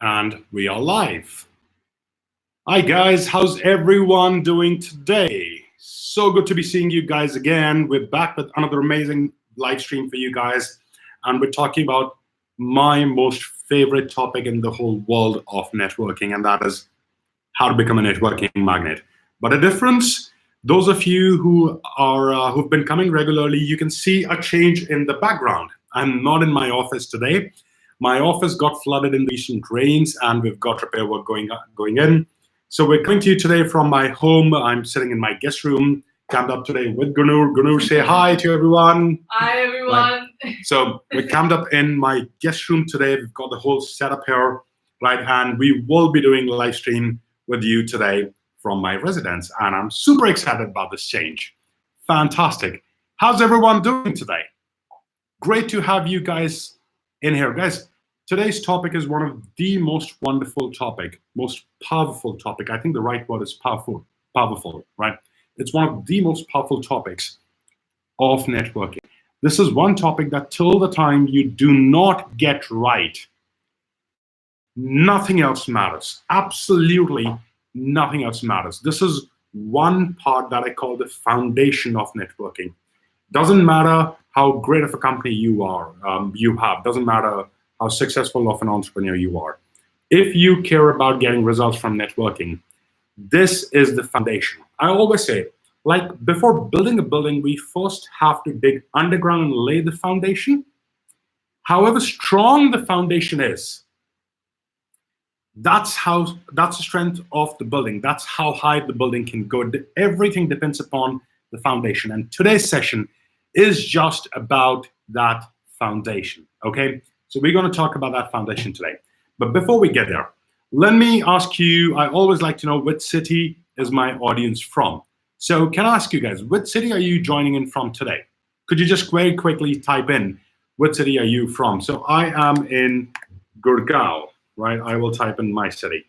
And we are live. Hi guys, how's everyone doing today? So good to be seeing you guys again. We're back with another amazing live stream for you guys, and we're talking about my most favorite topic in the whole world of networking, and that is how to become a networking magnet. But a difference, those of you who are who've been coming regularly, you can see a change in the background. I'm not in my office today. My office got flooded in recent rains, and we've got repair work going in. So we're coming to you today from my home. I'm sitting in my guest room, camped up today with Gunur. Gunur, say hi to everyone. Hi, everyone. Right. So we're camped up in my guest room today. We've got the whole setup here, right? And we will be doing a live stream with you today from my residence. And I'm super excited about this change. Fantastic. How's everyone doing today? Great to have you guys in here. Guys, today's topic is one of the most wonderful topic, most powerful topic. I think the right word is powerful, right? It's one of the most powerful topics of networking. This is one topic that till the time you do not get right, nothing else matters. Absolutely nothing else matters. This is one part that I call the foundation of networking. Doesn't matter how great of a company you have, doesn't matter how successful of an entrepreneur you are. If you care about getting results from networking, this is the foundation. I always say, like before building a building, we first have to dig underground and lay the foundation. However strong the foundation is, that's the strength of the building. That's how high the building can go. Everything depends upon the foundation. And today's session is just about that foundation, okay? So we're gonna talk about that foundation today. But before we get there, let me ask you, I always like to know which city is my audience from. So can I ask you guys, which city are you joining in from today? Could you just very quickly type in, which city are you from? So I am in Gurgaon, right? I will type in my city.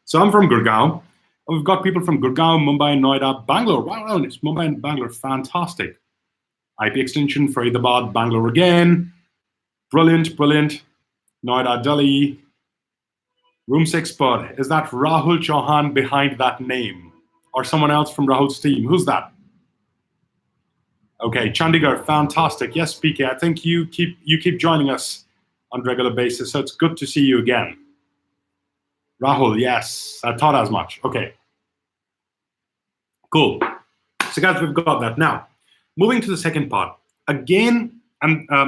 So I'm from Gurgaon. We've got people from Gurgaon, Mumbai, Noida, Bangalore. Wow, it's Mumbai and Bangalore, fantastic. IP extension, Faridabad, Bangalore again. Brilliant, brilliant. Noida, Delhi. Room 6 spot. Is that Rahul Chauhan behind that name? Or someone else from Rahul's team? Who's that? Okay, Chandigarh, fantastic. Yes, PK, I think you keep joining us on a regular basis, so it's good to see you again. Rahul, yes, I thought as much. Okay, cool. So guys, we've got that. Now, moving to the second part. Again,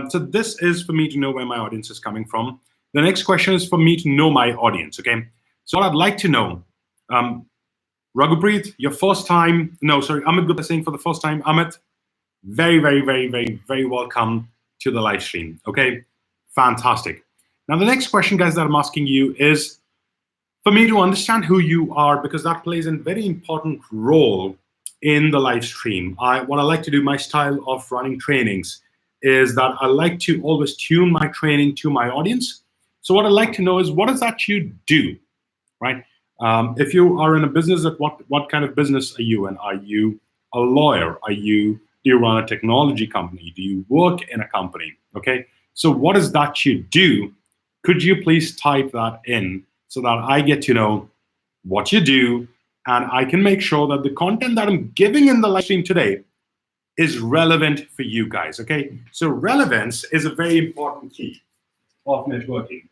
so this is for me to know where my audience is coming from. The next question is for me to know my audience, okay? So what I'd like to know, Raghupreet, your first time, no, sorry, Amit Gupta saying for the first time. Amit, very, very, very, very, very welcome to the live stream, okay? Fantastic. Now, the next question, guys, that I'm asking you is for me to understand who you are, because that plays a very important role in the live stream. What I like to do, my style of running trainings, is that I like to always tune my training to my audience. So what I'd like to know is, what is that you do, right? If you are in a business, what kind of business are you in? Are you a lawyer? Do you run a technology company? Do you work in a company? Okay, so what is that you do? Could you please type that in so that I get to know what you do, and I can make sure that the content that I'm giving in the live stream today is relevant for you guys, okay? So relevance is a very important key of networking.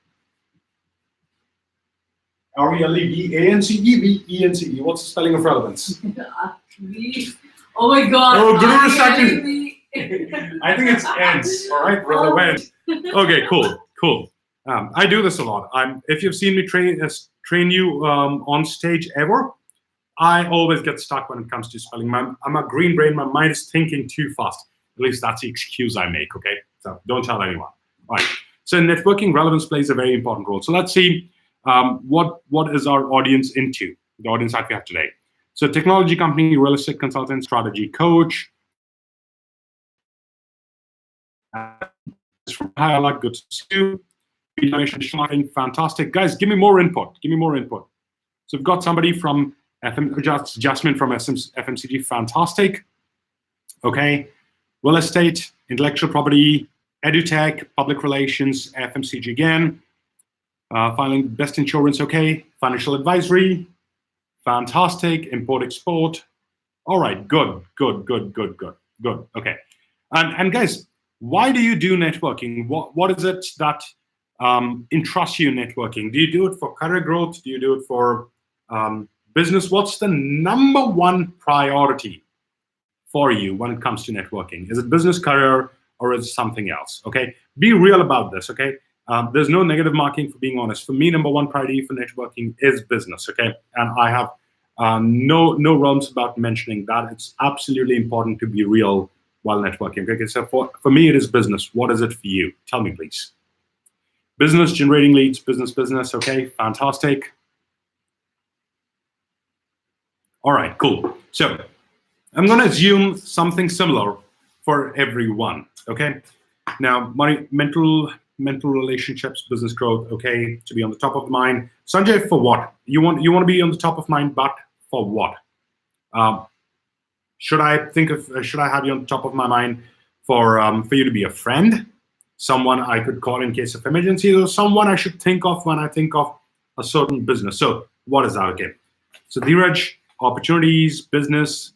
R-E-L-E-V-A-N-C-E-V-E-N-C-E. What's the spelling of relevance? Oh my God. Oh, Guru second. I think it's ends, all right? Relevant. Okay, cool. I do this a lot. If you've seen me train you on stage ever, I always get stuck when it comes to spelling. I'm a green brain. My mind is thinking too fast. At least that's the excuse I make, okay? So don't tell anyone. All right. So networking, relevance plays a very important role. So let's see what is our audience into, the audience that we have today. So technology company, real estate consultant, strategy coach. From Highlight, good to see you. Marketing, fantastic. Guys, give me more input. So we've got somebody from Jasmine from FMCG, fantastic. Okay, real estate, intellectual property, edutech, public relations, FMCG again. Filing best insurance, okay. Financial advisory, fantastic. Import export. All right, good. Okay. And guys, why do you do networking? What is it that interests you in networking? Do you do it for career growth? Do you do it for business? What's the number one priority for you when it comes to networking? Is it business, career, or is it something else? Okay, be real about this. Okay, there's no negative marking for being honest. For me, number one priority for networking is business. Okay, and I have no realms about mentioning that. It's absolutely important to be real while networking. Okay, so for me, it is business. What is it for you? Tell me, please. Business, generating leads, business. Okay, fantastic. All right, cool. So I'm going to assume something similar for everyone. Okay. Now, money, mental relationships, business growth. Okay, to be on the top of mind. Sanjay, for what? You want to be on the top of mind, but for what? Should I have you on the top of my mind for you to be a friend, someone I could call in case of emergency, or someone I should think of when I think of a certain business? So what is that? Okay. So Dheeraj, opportunities, business.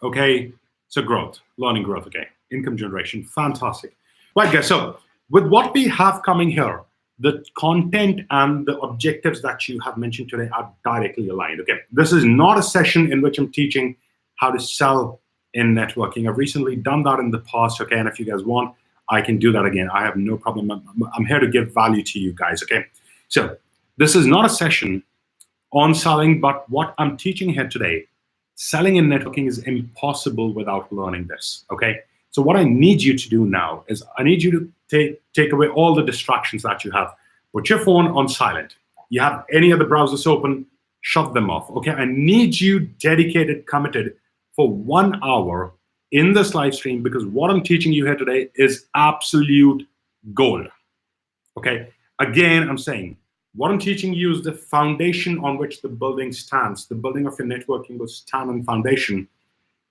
Okay. So growth, learning growth. Okay. Income generation. Fantastic. Right, guys. So with what we have coming here, the content and the objectives that you have mentioned today are directly aligned. Okay. This is not a session in which I'm teaching how to sell in networking. I've recently done that in the past. Okay. And if you guys want, I can do that again. I have no problem. I'm here to give value to you guys. Okay. So this is not a session on selling, but what I'm teaching here today, selling in networking is impossible without learning this. Okay. So what I need you to do now is I need you to take away all the distractions that you have. Put your phone on silent. You have any other browsers open, shut them off. Okay. I need you dedicated, committed for 1 hour in this live stream, because what I'm teaching you here today is absolute gold. Okay. Again, I'm saying what I'm teaching you is the foundation on which the building stands. The building of your networking will stand on foundation.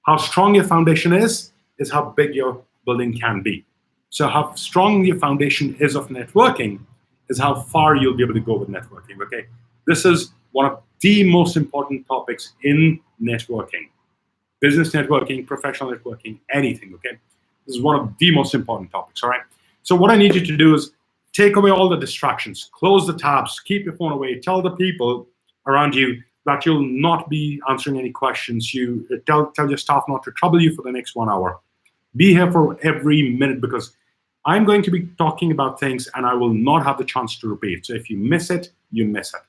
How strong your foundation is how big your building can be. So how strong your foundation is of networking is how far you'll be able to go with networking. Okay. This is one of the most important topics in networking. Business networking, professional networking, anything. Okay. This is one of the most important topics. All right. So what I need you to do is take away all the distractions, close the tabs, keep your phone away, tell the people around you that you'll not be answering any questions. You tell your staff not to trouble you for the next 1 hour. Be here for every minute, because I'm going to be talking about things and I will not have the chance to repeat. So if you miss it, you miss it.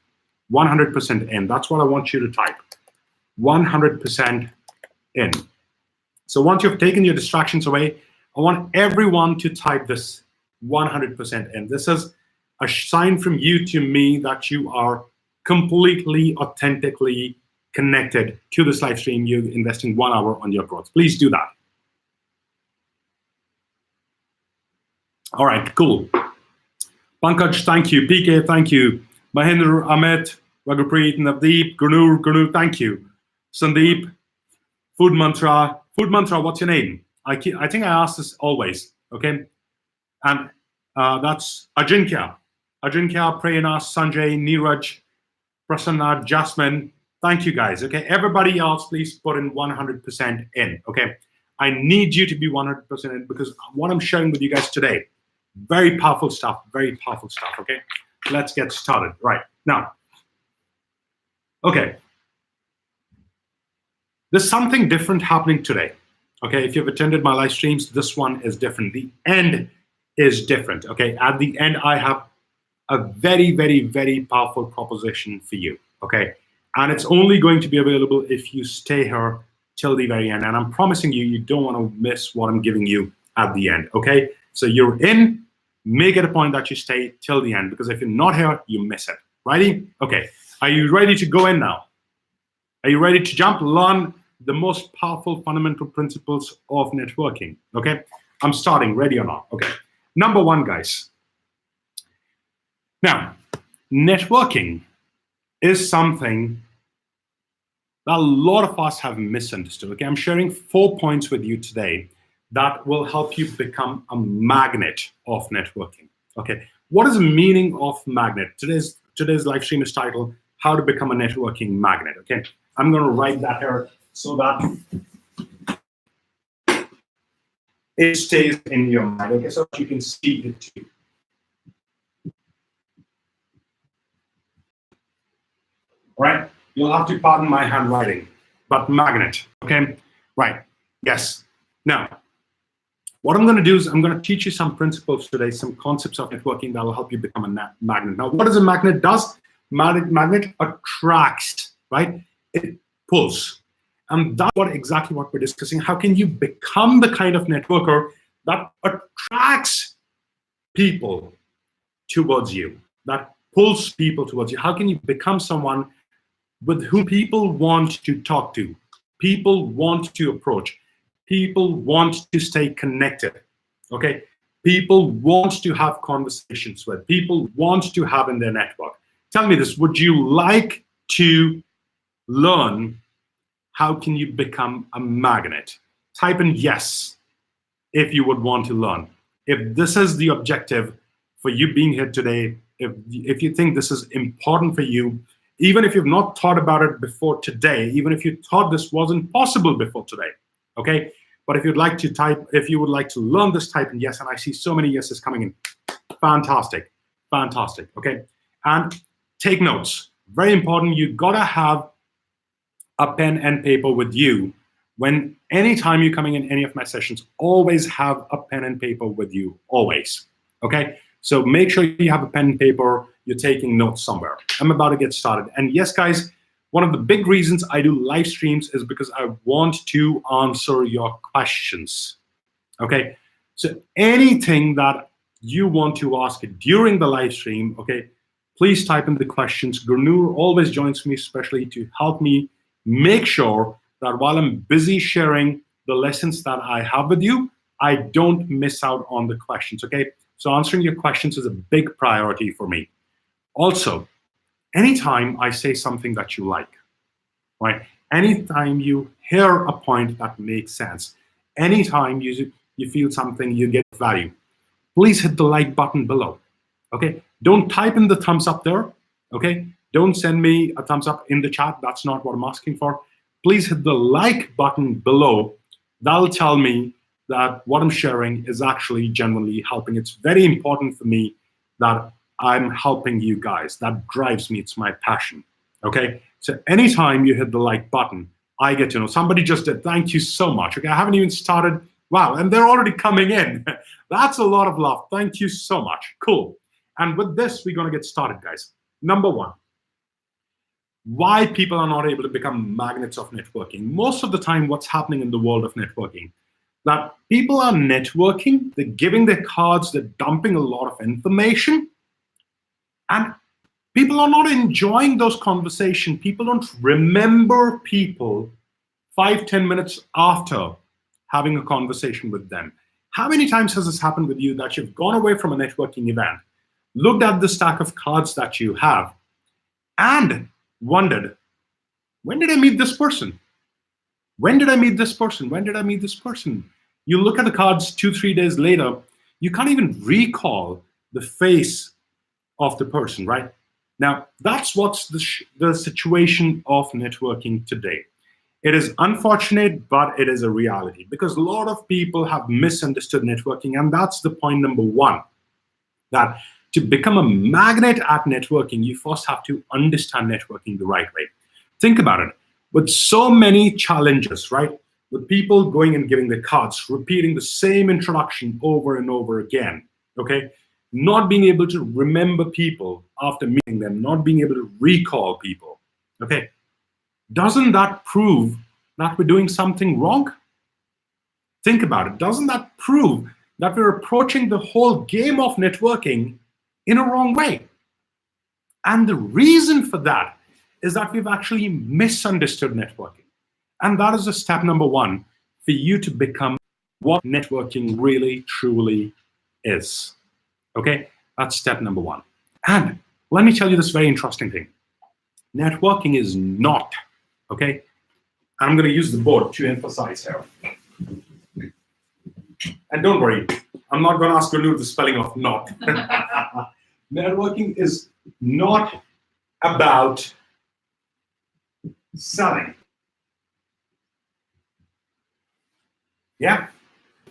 100% in. That's what I want you to type. 100% in. So once you've taken your distractions away, I want everyone to type this 100% in. This is a sign from you to me that you are completely, authentically connected to this live stream. You're investing 1 hour on your growth. Please do that. All right, cool. Pankaj, thank you. PK, thank you. Mahendra, Amit, Raghupreet, Navdeep, Gurnu, thank you. Sandeep, Food Mantra, what's your name? I think I ask this always, okay? And that's Ajinkya, Prerna, Sanjay, Neeraj, Prasanna, Jasmine. Thank you guys, okay? Everybody else, please put in 100% in, okay? I need you to be 100% in, because what I'm sharing with you guys today, very powerful stuff, okay? Let's get started, right? Now, okay. There's something different happening today, okay? If you've attended my live streams, this one is different. The end is different, okay? At the end, I have a very, very, very powerful proposition for you, okay? And it's only going to be available if you stay here till the very end. And I'm promising you, you don't want to miss what I'm giving you at the end, okay? So you're in, make it a point that you stay till the end, because if you're not here, you miss it. Ready? Okay. Are you ready to go in now? Are you ready to jump, learn the most powerful fundamental principles of networking? Okay. I'm starting. Ready or not? Okay. Number one, guys. Now, networking is something that a lot of us have misunderstood. Okay. I'm sharing 4 points with you today that will help you become a magnet of networking. Okay, what is the meaning of magnet? Today's live stream is titled "How to Become a Networking Magnet." Okay, I'm going to write that here so that it stays in your mind. Okay, so you can see it too. Right? You'll have to pardon my handwriting, but magnet. Okay, right? Yes. Now, what I'm going to do is I'm going to teach you some principles today, some concepts of networking that will help you become a magnet. Now, what does a magnet does? Magnet attracts, right? It pulls. And that's exactly what we're discussing. How can you become the kind of networker that attracts people towards you, that pulls people towards you? How can you become someone with whom people want to talk to, people want to approach, people want to stay connected, okay? People want to have conversations with, people want to have in their network. Tell me this, would you like to learn how can you become a magnet? Type in yes if you would want to learn. If this is the objective for you being here today, if you think this is important for you, even if you've not thought about it before today, even if you thought this wasn't possible before today, okay? But if you'd like to type, if you would like to learn this, type in yes, and I see so many yeses coming in. Fantastic, fantastic, okay? And take notes, very important, you gotta have a pen and paper with you. When anytime you're coming in any of my sessions, always have a pen and paper with you, always, okay? So make sure you have a pen and paper, you're taking notes somewhere. I'm about to get started. And yes, guys, one of the big reasons I do live streams is because I want to answer your questions, okay? So anything that you want to ask during the live stream, okay, please type in the questions. Gurnur always joins me, especially to help me make sure that while I'm busy sharing the lessons that I have with you, I don't miss out on the questions, okay? So answering your questions is a big priority for me. Also, anytime I say something that you like, right? Anytime you hear a point that makes sense, anytime you feel something, you get value, please hit the like button below, okay? Don't type in the thumbs up there, okay? Don't send me a thumbs up in the chat. That's not what I'm asking for. Please hit the like button below. That'll tell me that what I'm sharing is actually genuinely helping. It's very important for me that I'm helping you guys. That drives me. It's my passion. Okay? So anytime you hit the like button, I get to know. Somebody just did. Thank you so much. Okay, I haven't even started. Wow, and they're already coming in. That's a lot of love. Thank you so much. Cool. And with this, we're going to get started, guys. Number one, why people are not able to become magnets of networking. Most of the time, what's happening in the world of networking, that people are networking, they're giving their cards, they're dumping a lot of information, and people are not enjoying those conversations. People don't remember people 5-10 minutes after having a conversation with them. How many times has this happened with you that you've gone away from a networking event, looked at the stack of cards that you have, and wondered, when did I meet this person? When did I meet this person? When did I meet this person? You look at the cards 2-3 days later, you can't even recall the face of the person, right? Now, that's what's the situation of networking today. It is unfortunate, but it is a reality because a lot of people have misunderstood networking, and that's the point number one, that to become a magnet at networking, you first have to understand networking the right way. Think about it. With so many challenges, right? With people going and giving their cards, repeating the same introduction over and over again, okay? Not being able to remember people after meeting them, not being able to recall people, okay? Doesn't that prove that we're doing something wrong? Think about it. Doesn't that prove that we're approaching the whole game of networking in a wrong way? And the reason for that is that we've actually misunderstood networking. And that is the step number one for you to become what networking really, truly is. Okay? That's step number one. And let me tell you this very interesting thing. Networking is not, okay? I'm going to use the board to emphasize here. And don't worry, I'm not going to ask you to do the spelling of not. Networking is not about selling. Yeah?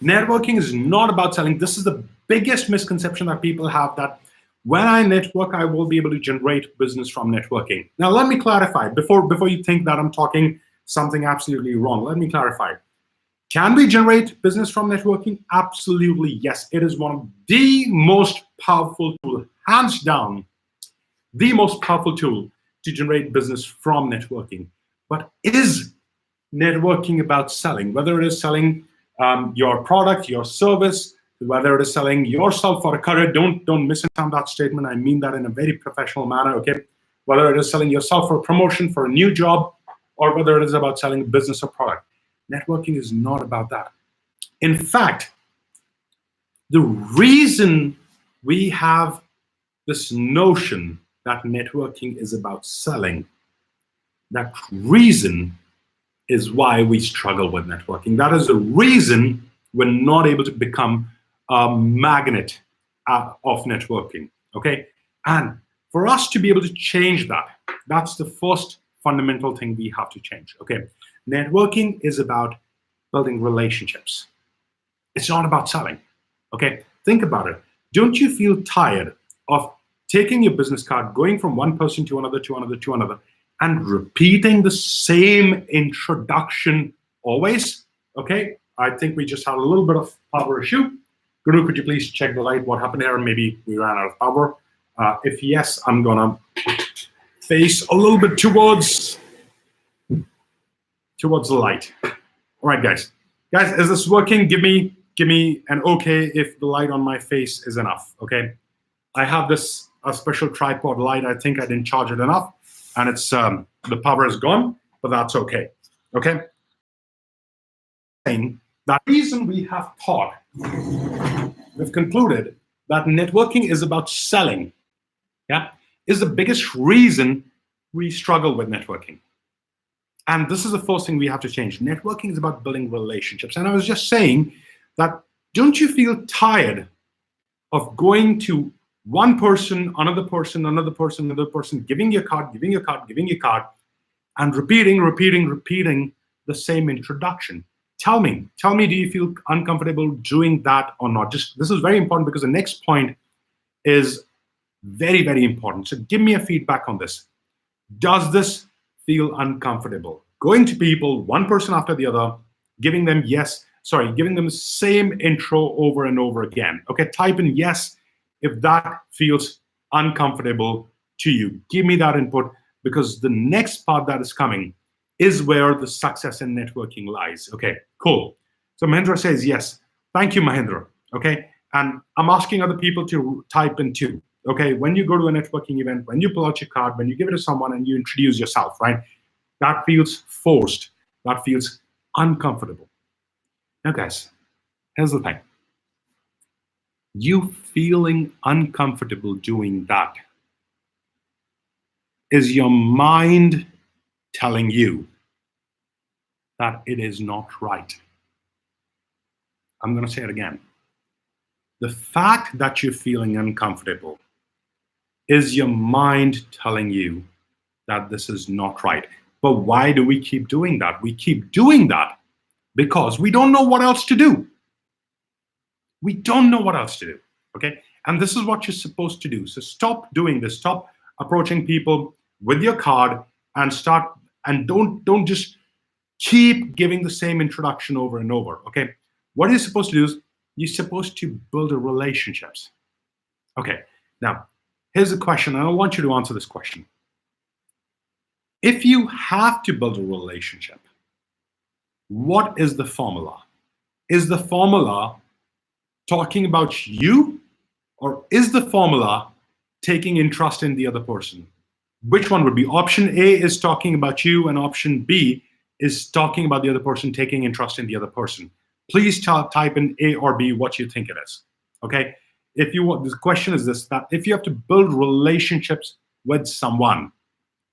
Networking is not about selling. This is the biggest misconception that people have, that when I network, I will be able to generate business from networking. Now, let me clarify. Before you think that I'm talking something absolutely wrong, let me clarify. Can we generate business from networking? Absolutely, yes. It is one of the most powerful tools, hands down, the most powerful tool to generate business from networking. But is networking about selling? Whether it is selling your product, your service, whether it is selling yourself for a career, don't misunderstand that statement. I mean that in a very professional manner, okay? Whether it is selling yourself for a promotion, for a new job, or whether it is about selling a business or product. Networking is not about that. In fact, the reason we have this notion that networking is about selling, that reason is why we struggle with networking. That is the reason we're not able to become a magnet of networking, okay? And for us to be able to change that, that's the first fundamental thing we have to change, okay? Networking is about building relationships. It's not about selling, okay? Think about it. Don't you feel tired of taking your business card, going from one person to another, to another, to another, and repeating the same introduction always? Okay, I think we just had a little bit of power issue. Guru, could you please check the light? What happened here? Maybe we ran out of power. If yes, I'm gonna face a little bit towards the light. All right, guys. Guys, is this working? Give me an okay if the light on my face is enough, okay? I have this a special tripod light. I think I didn't charge it enough, and it's the power is gone, but that's okay, okay? That reason we have thought, we've concluded that networking is about selling, yeah, is the biggest reason we struggle with networking. And this is the first thing we have to change. Networking is about building relationships. And I was just saying that, don't you feel tired of going to one person, another person, another person, another person, giving your card, giving your card, giving your card, and repeating the same introduction? Tell me, do you feel uncomfortable doing that or not? This is very important, because the next point is very, very important. So give me a feedback on this. Does this feel uncomfortable? Going to people, one person after the other, giving them the same intro over and over again. Okay, type in yes if that feels uncomfortable to you. Give me that input, because the next part that is coming is where the success in networking lies. Okay, cool. So Mahendra says yes. Thank you, Mahendra. Okay, and I'm asking other people to type in too. Okay, when you go to a networking event, when you pull out your card, when you give it to someone and you introduce yourself, right? That feels forced. That feels uncomfortable. Now, guys, here's the thing. You feeling uncomfortable doing that is your mind telling you that it is not right. I'm going to say it again. The fact that you're feeling uncomfortable is your mind telling you that this is not right. But why do we keep doing that? We keep doing that because we don't know what else to do. We don't know what else to do, okay? And this is what you're supposed to do. So stop doing this. Stop approaching people with your card and don't just keep giving the same introduction over and over, okay? What you're supposed to do is you're supposed to build relationships. Okay, now, here's a question, and I want you to answer this question. If you have to build a relationship, what is the formula? Is the formula talking about you, or is the formula taking interest in the other person? Which one would be? Option A is talking about you, and option B is talking about the other person, taking interest in the other person. Please type in A or B what you think it is, okay? If you want, the question is this, that if you have to build relationships with someone,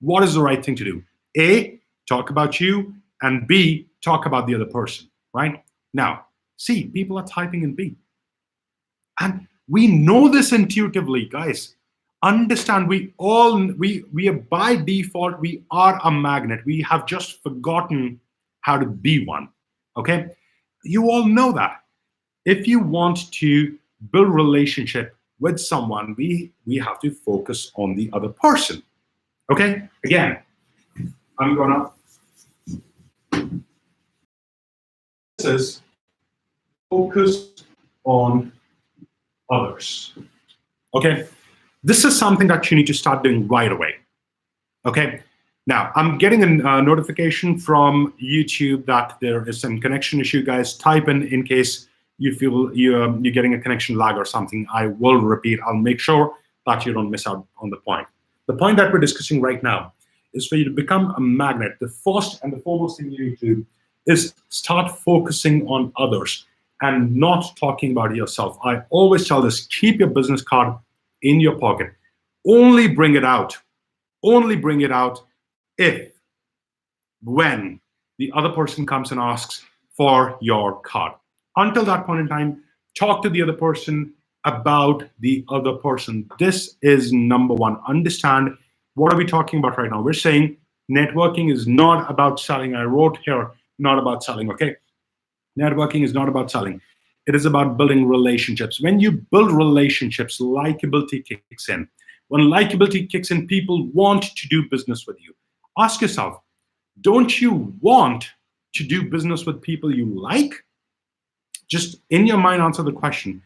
what is the right thing to do? A, talk about you, and B, talk about the other person, right? Now, C. People are typing in B. And we know this intuitively, guys. Understand, we are by default, we are a magnet. We have just forgotten how to be one. Okay? You all know that. If you want to build relationship with someone, we have to focus on the other person. Okay? Again, I'm gonna this is focus on others. Okay? This is something that you need to start doing right away. Okay? Now, I'm getting a notification from YouTube that there is some connection issue. Guys, type in case you feel you're getting a connection lag or something. I will repeat. I'll make sure that you don't miss out on the point. The point that we're discussing right now is for you to become a magnet. The first and the foremost thing you need to do is start focusing on others and not talking about yourself. I always tell this, keep your business card in your pocket. Only bring it out if, when the other person comes and asks for your card. Until that point in time, talk to the other person about the other person. This is number one. Understand, what are we talking about right now? We're saying networking is not about selling. I wrote here, not about selling, okay? Networking is not about selling. It is about building relationships. When you build relationships, likability kicks in. When likability kicks in, people want to do business with you. Ask yourself, don't you want to do business with people you like? Just in your mind, answer the question.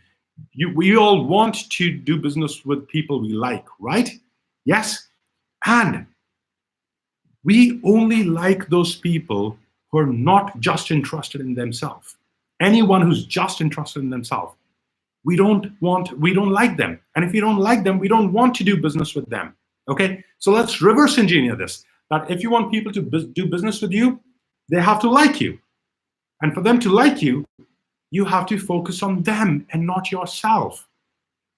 We all want to do business with people we like, right? Yes. And we only like those people who are not just interested in themselves. Anyone who's just interested in themselves, we don't like them. And if we don't like them, we don't want to do business with them. Okay? So let's reverse engineer this. That if you want people to do business with you, they have to like you. And for them to like you, you have to focus on them and not yourself.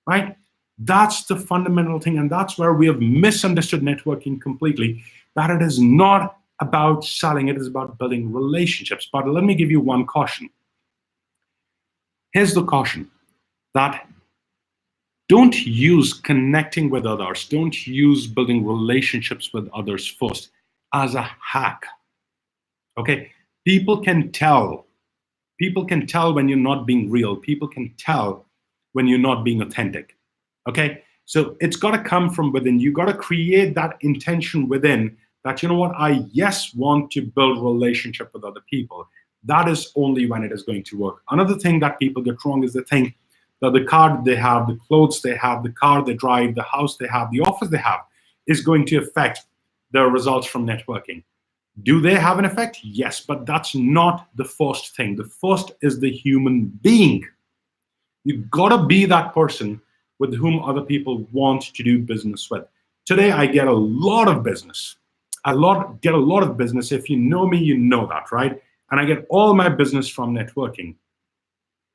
Right? That's the fundamental thing. And that's where we have misunderstood networking completely. That it is not about selling, it is about building relationships. But let me give you one caution. Here's the caution, that don't use connecting with others, don't use building relationships with others first as a hack. Okay? People can tell when you're not being real. People can tell when you're not being authentic. Okay? So it's got to come from within. You got to create that intention within that, you know what, I want to build relationship with other people. That is only when it is going to work. Another thing that people get wrong is they think that the car they have, the clothes they have, the car they drive, the house they have, the office they have is going to affect their results from networking. Do they have an effect? Yes, but that's not the first thing. The first is the human being. You've got to be that person with whom other people want to do business with. Today, I get a lot of business. Get a lot of business. If you know me, you know that, right? And I get all my business from networking.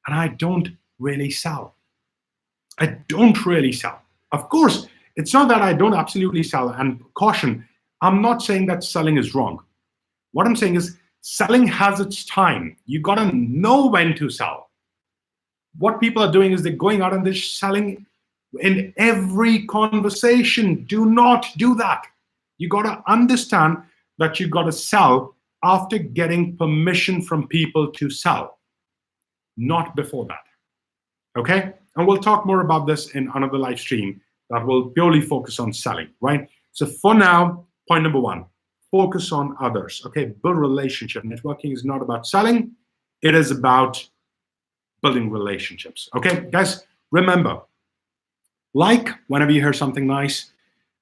And I don't really sell. I don't really sell. Of course, it's not that I don't absolutely sell. And caution, I'm not saying that selling is wrong. What I'm saying is selling has its time. You got to know when to sell. What people are doing is they're going out and they're selling in every conversation. Do not do that. You got to understand that you got to sell after getting permission from people to sell, not before that. Okay? And we'll talk more about this in another live stream that will purely focus on selling, right? So for now, point number one, focus on others. Okay? Build relationship. Networking is not about selling. It is about building relationships. Okay, guys, remember, like whenever you hear something nice,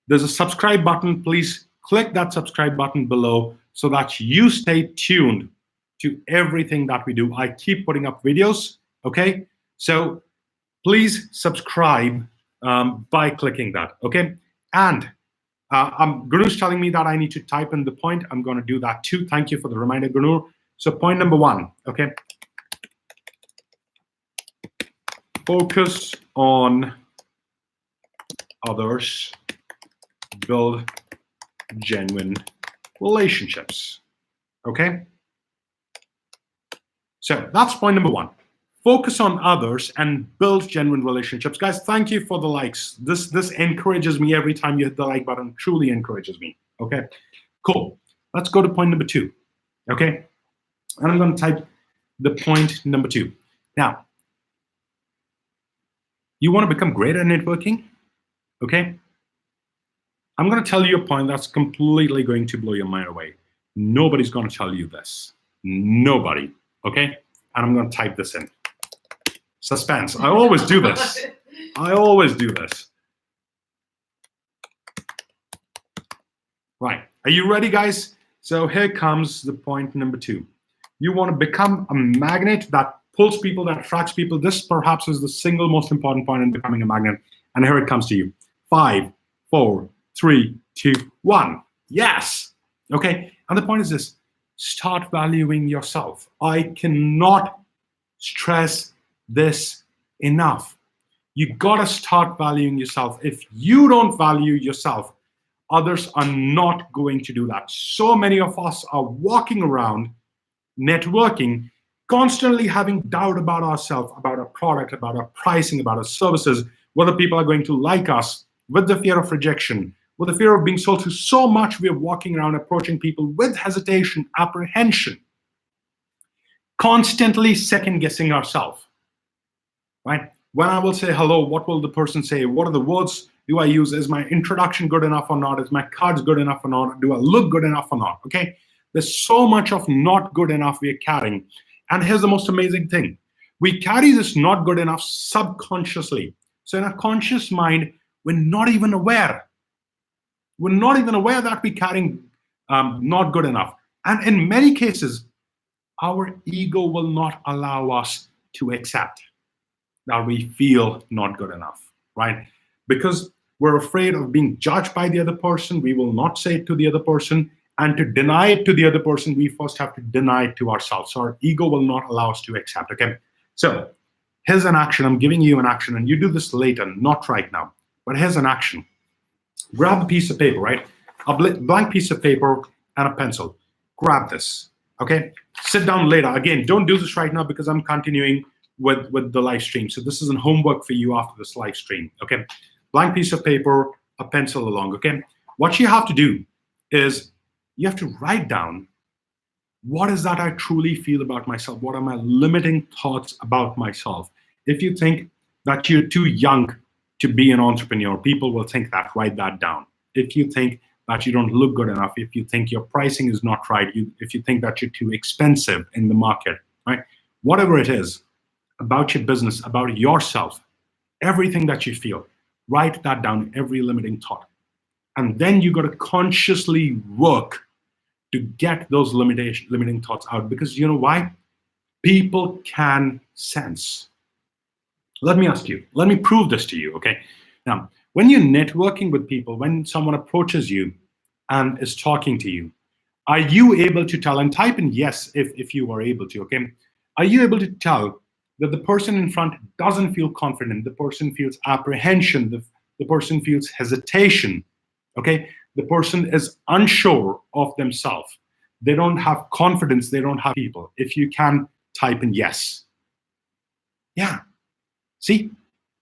there's a subscribe button. Please click that subscribe button below so that you stay tuned to everything that we do. I keep putting up videos, okay? So please subscribe by clicking that, okay? And Guru's telling me that I need to type in the point. I'm going to do that too. Thank you for the reminder, Guru. So point number one, okay? Focus on others, build genuine relationships, okay? So that's point number one. Focus on others and build genuine relationships. Guys, thank you for the likes. This encourages me every time you hit the like button. Truly encourages me. Okay, cool. Let's go to point number 2. Okay, and I'm going to type the point number 2. Now, you want to become great at networking? Okay, I'm going to tell you a point that's completely going to blow your mind away. Nobody's going to tell you this. Nobody. Okay, and I'm going to type this in. Suspense. I always do this. I always do this. Right. Are you ready, guys? So here comes the point number 2. You want to become a magnet that pulls people, that attracts people. This perhaps is the single most important point in becoming a magnet. And here it comes to you. 5, 4, 3, 2, 1. Yes. Okay. And the point is this. Start valuing yourself. I cannot stress this enough. You gotta start valuing yourself. If you don't value yourself, others are not going to do that. So many of us are walking around networking, constantly having doubt about ourselves, about our product, about our pricing, about our services, whether people are going to like us, with the fear of rejection, with the fear of being sold to. So much we are walking around approaching people with hesitation, apprehension, constantly second guessing ourselves. Right? When I will say hello, what will the person say? What are the words do I use? Is my introduction good enough or not? Is my cards good enough or not? Do I look good enough or not? Okay. There's so much of not good enough we're carrying. And here's the most amazing thing. We carry this not good enough subconsciously. So in our conscious mind, we're not even aware. We're not even aware that we're carrying not good enough. And in many cases, our ego will not allow us to accept that we feel not good enough, right? Because we're afraid of being judged by the other person. We will not say it to the other person. And to deny it to the other person, we first have to deny it to ourselves. So our ego will not allow us to accept, okay? So here's an action. I'm giving you an action, and you do this later, not right now. But here's an action. Grab a piece of paper, right? A blank piece of paper and a pencil. Grab this, okay? Sit down later. Again, don't do this right now because I'm continuing with the live stream. So this is a homework for you after this live stream, okay? Blank piece of paper, a pencil along, okay? What you have to do is you have to write down what is that I truly feel about myself? What are my limiting thoughts about myself? If you think that you're too young to be an entrepreneur, people will think that. Write that down. If you think that you don't look good enough, if you think your pricing is not right, if you think that you're too expensive in the market, right? Whatever it is, about your business, about yourself, everything that you feel, write that down, every limiting thought. And then you got to consciously work to get those limiting thoughts out. Because you know why? People can sense. Let me ask you, let me prove this to you, okay? Now, when you're networking with people, when someone approaches you and is talking to you, are you able to tell, and type in yes if you are able to, okay? Are you able to tell that the person in front doesn't feel confident, the person feels apprehension, the person feels hesitation, okay? The person is unsure of themselves. They don't have confidence, they don't have people. If you can, type in yes. Yeah, see?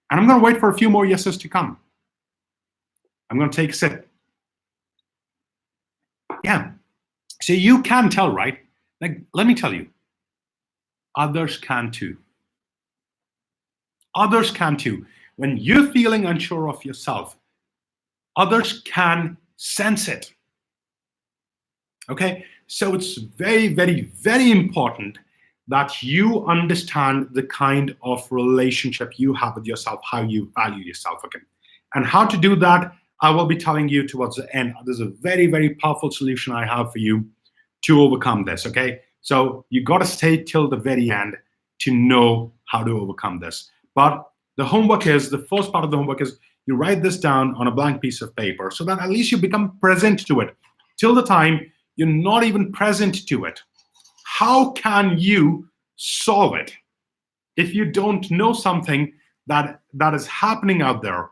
And I'm gonna wait for a few more yeses to come. I'm gonna take a sip. Yeah, so you can tell, right? Like, let me tell you, others can too. Others can too. When you're feeling unsure of yourself, others can sense it. Okay, so it's very, very, very important that you understand the kind of relationship you have with yourself, how you value yourself, okay? And how to do that, I will be telling you towards the end. There's a very, very powerful solution I have for you to overcome this, okay? So you got to stay till the very end to know how to overcome this. But the homework is, the first part of the homework is you write this down on a blank piece of paper so that at least you become present to it. Till the time you're not even present to it, how can you solve it if you don't know something that is happening out there,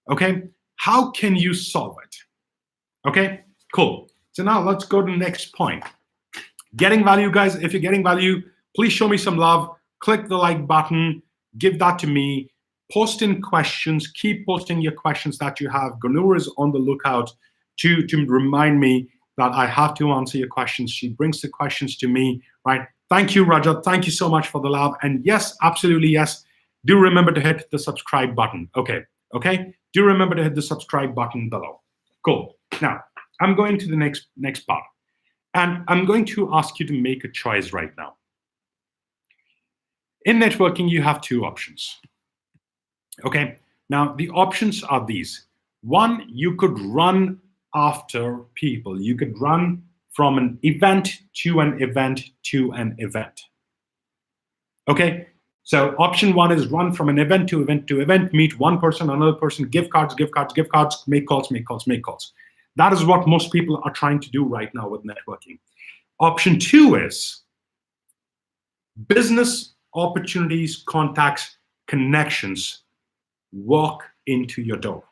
okay? How can you solve it? Okay, cool. So now let's go to the next point. Getting value, guys. If you're getting value, please show me some love. click the like button, give that to me, post in questions, keep posting your questions that you have. Gunur is on the lookout to remind me that I have to answer your questions. She brings the questions to me, right? Thank you, Rajat. Thank you so much for the love. And yes, absolutely yes. Do remember to hit the subscribe button. Okay. Do remember to hit the subscribe button below. Cool. Now, I'm going to the next part. And I'm going to ask you to make a choice right now. In networking, you have two options. Okay. Now, the options are these. One, you could run after people. You could run from an event to an event to an event. Okay. So option one is run from an event to event to event, meet one person, another person, give cards, make calls. That is what most people are trying to do right now with networking. Option two is business opportunities, contacts, connections walk into your door.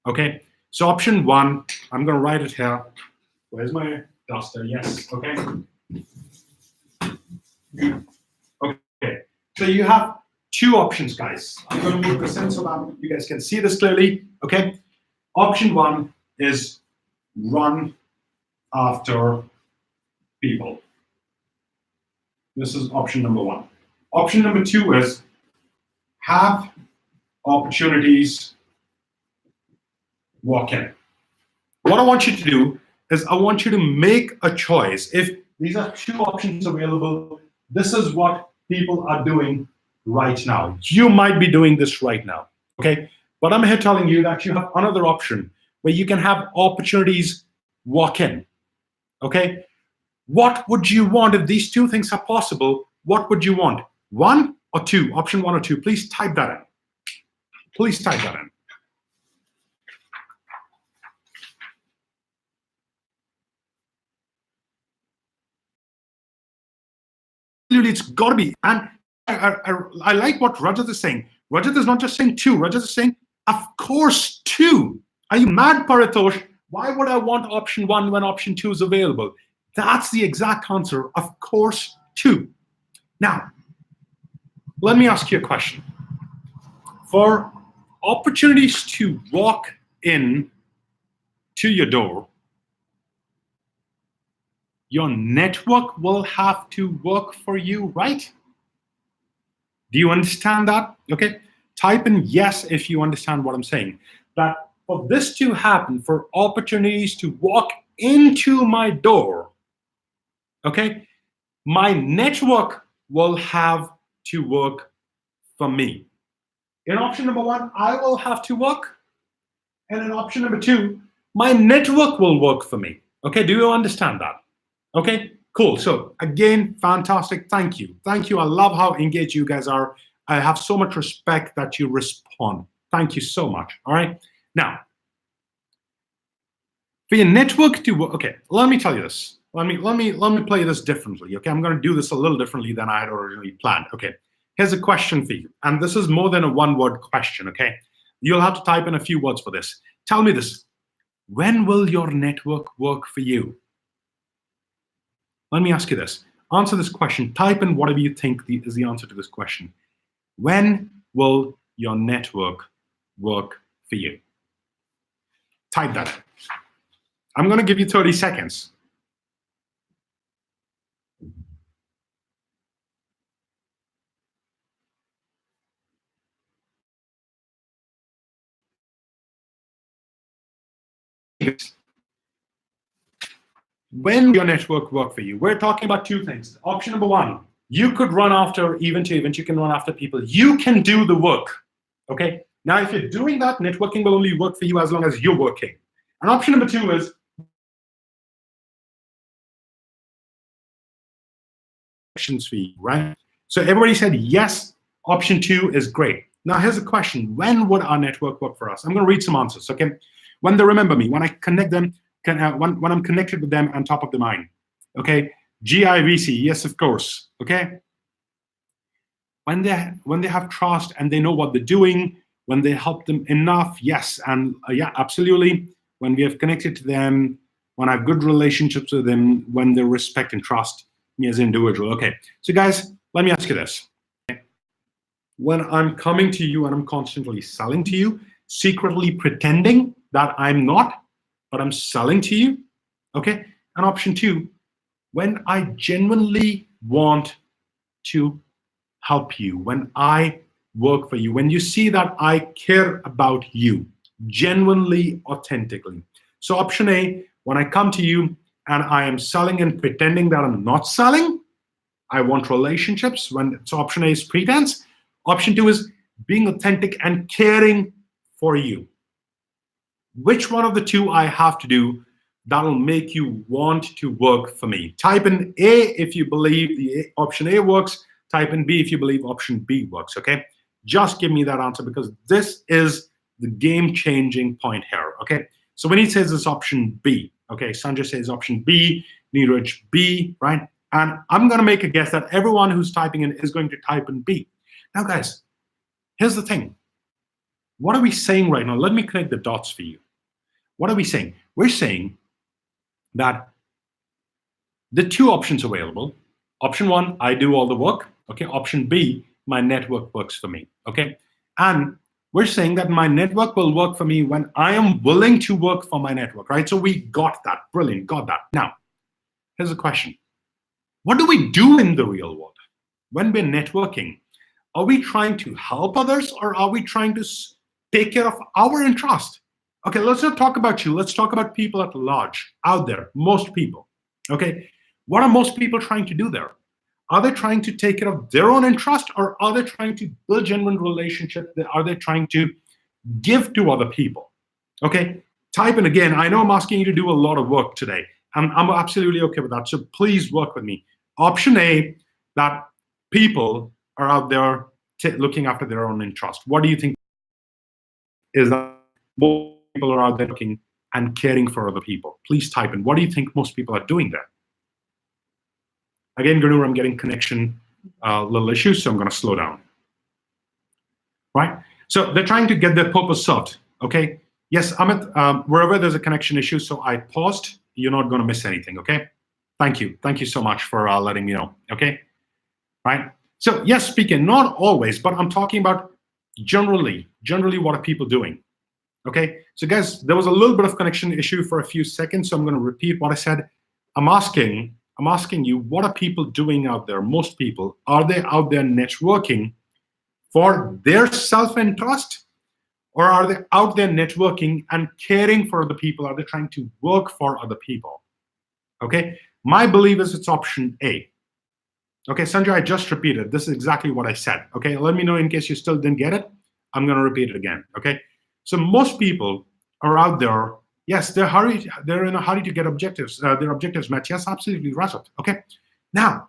Okay, so option one, I'm going to write it here. Where's my duster? Yes, okay. Okay, so you have two options, guys. I'm going to move this in so that you guys can see this clearly. Okay, option one is run after people. This is option number one. Option number two is have opportunities walk in. What I want you to do is I want you to make a choice. If these are two options available, this is what people are doing right now. You might be doing this right now, okay? But I'm here telling you that you have another option where you can have opportunities walk in, okay? What would you want if these two things are possible? What would you want? One or two? Option one or two? Please type that in. Please type that in. It's got to be. And I like what Rajat is saying. Rajat is not just saying two. Rajat is saying, of course, two. Are you mad, Paritosh? Why would I want option one when option two is available? That's the exact answer. Of course, two. Now, let me ask you a question. For opportunities to walk in to your door, your network will have to work for you, right? Do you understand that? Okay, type in yes if you understand what I'm saying. That for this to happen, for opportunities to walk into my door, okay, my network will have to work for me. In option number one, I will have to work. And in option number two, my network will work for me. Okay, do you understand that? Okay, cool. So again, fantastic. Thank you. Thank you. I love how engaged you guys are. I have so much respect that you respond. Thank you so much. All right. Now, for your network to work, okay, let me tell you this. Let me play this differently. Okay, I'm going to do this a little differently than I had originally planned. Okay, here's a question for you. And this is more than a one-word question, okay? You'll have to type in a few words for this. Tell me this. When will your network work for you? Let me ask you this. Answer this question. Type in whatever you think is the answer to this question. When will your network work for you? Type that in. I'm going to give you 30 seconds. When will your network work for you? We're talking about two things. Option number one, you could run after event to event. You can run after people. You can do the work. Okay. Now, if you're doing that, networking will only work for you as long as you're working. And option number two is options for you, right? So everybody said yes. Option two is great. Now, here's a question. When would our network work for us? I'm going to read some answers. Okay. When they remember me, when I connect them, when I'm connected with them and top of the mind. Okay. GIVC, yes, of course. Okay. When they have trust and they know what they're doing, when they help them enough, yes, and yeah, absolutely. When we have connected to them, when I have good relationships with them, when they respect and trust me as an individual. Okay, so guys, let me ask you this. When I'm coming to you and I'm constantly selling to you, secretly pretending that I'm not, but I'm selling to you, okay? And option two, when I genuinely want to help you, when I work for you, when you see that I care about you, genuinely, authentically. So option A, when I come to you and I am selling and pretending that I'm not selling, I want relationships. So option A is pretense. Option two is being authentic and caring for you. Which one of the two I have to do that'll make you want to work for me? Type in A if you believe the option A works. Type in B if you believe option B works, okay? Just give me that answer because this is the game-changing point here, okay? So when he says it's option B, okay, Sanjay says option B, Neeraj B, right? And I'm gonna make a guess that everyone who's typing in is going to type in B. Now guys, here's the thing. What are we saying right now? Let me connect the dots for you. What are we saying? We're saying that the two options available, option one, I do all the work, okay? Option B, my network works for me, okay? And we're saying that my network will work for me when I am willing to work for my network, right? So we got that, brilliant, got that. Now, here's a question. What do we do in the real world? When we're networking, are we trying to help others or are we trying to take care of our interest? Okay, let's not talk about you. Let's talk about people at large, out there, most people. Okay, what are most people trying to do there? Are they trying to take care of their own interest or are they trying to build genuine relationship? Are they trying to give to other people? Okay, type in again. I know I'm asking you to do a lot of work today. I'm absolutely okay with that. So please work with me. Option A, that people are out there looking after their own interest. What do you think is that most people are out there looking and caring for other people? Please type in. What do you think most people are doing there? Again, Guru, I'm getting connection little issues, so I'm going to slow down. Right? So they're trying to get their purpose served. Okay? Yes, Amit, wherever there's a connection issue, so I paused. You're not going to miss anything. Okay? Thank you. Thank you so much for letting me know. Okay? Right? So yes, speaking, not always, but I'm talking about generally what are people doing? Okay, so guys, there was a little bit of connection issue for a few seconds, so I'm going to repeat what I said. I'm asking you, what are people doing out there? Most people, are they out there networking for their self-interest, or are they out there networking and caring for other people? Are they trying to work for other people? Okay, my belief is it's option A. Okay, Sanjay, I just repeated. This is exactly what I said. Okay, let me know in case you still didn't get it. I'm going to repeat it again. Okay, so most people are out there. Yes, they're in a hurry to get their objectives met. Yes, absolutely, Russell. Okay, now